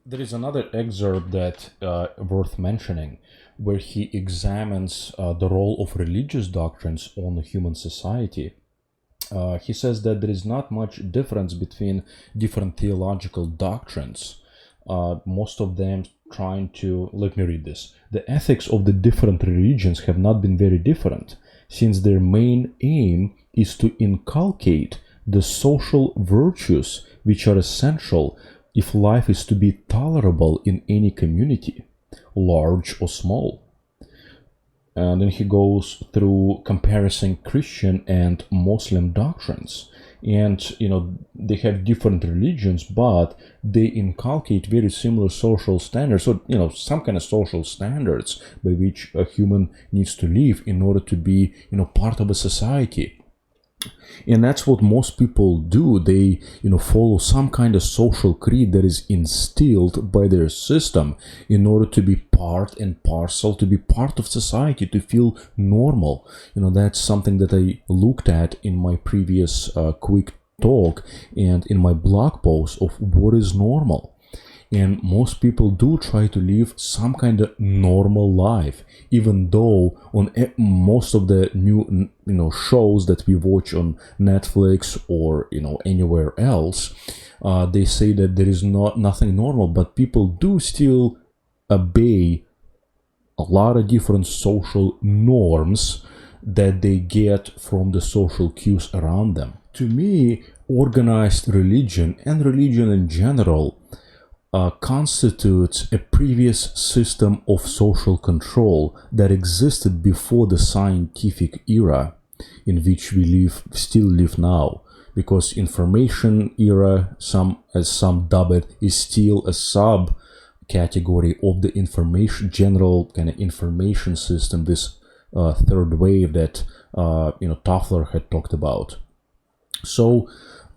There is another excerpt that worth mentioning, where he examines the role of religious doctrines on human society. He says that there is not much difference between different theological doctrines. Most of them trying to, let me read this. The ethics of the different religions have not been very different, since their main aim is to inculcate the social virtues which are essential if life is to be tolerable in any community, large or small. And then he goes through comparison Christian and Muslim doctrines. And, they have different religions, but they inculcate very similar social standards, or, some kind of social standards by which a human needs to live in order to be, part of a society. And that's what most people do. They, follow some kind of social creed that is instilled by their system in order to be part and parcel, to be part of society, to feel normal. That's something that I looked at in my previous quick talk and in my blog post of what is normal. And most people do try to live some kind of normal life, even though on most of the new shows that we watch on Netflix or anywhere else, they say that there is nothing normal, but people do still obey a lot of different social norms that they get from the social cues around them. To me, organized religion and religion in general constitutes a previous system of social control that existed before the scientific era in which we still live now, because information era, as some dub it, is still a subcategory of the general kind of information system, this third wave that Toffler had talked about. So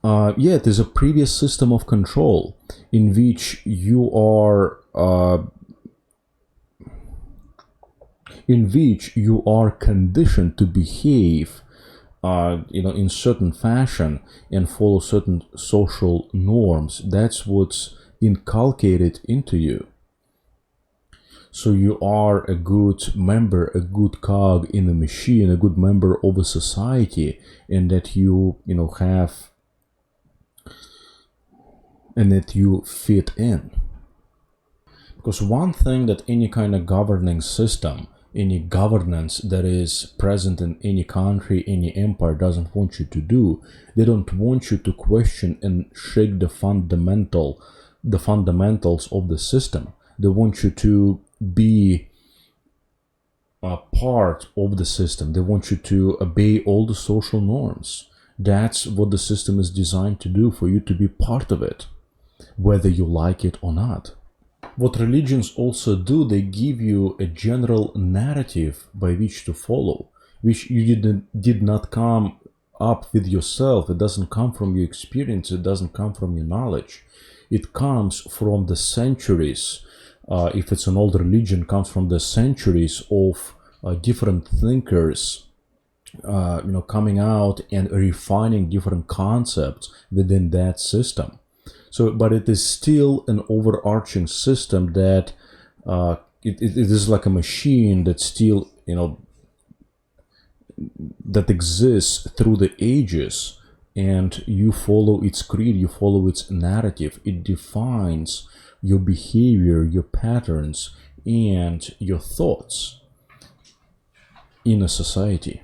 it is a previous system of control in which you are conditioned to behave in certain fashion and follow certain social norms. That's what's inculcated into you. So you are a good member, a good cog in the machine, a good member of a society, and that you have, and that you fit in. Because one thing that any kind of governing system, any governance that is present in any country, any empire doesn't want you to do, they don't want you to question and shake the fundamentals of the system. They want you to be a part of the system. They want you to obey all the social norms. That's what the system is designed to do, for you to be part of it, whether you like it or not. What religions also do, they give you a general narrative by which to follow, which you did not come up with yourself. It doesn't come from your experience. It doesn't come from your knowledge. It comes from the centuries. If it's an old religion, comes from the centuries of different thinkers coming out and refining different concepts within that system. So, but it is still an overarching system that it is like a machine that still, that exists through the ages, and you follow its creed, you follow its narrative. It defines your behavior, your patterns, and your thoughts in a society.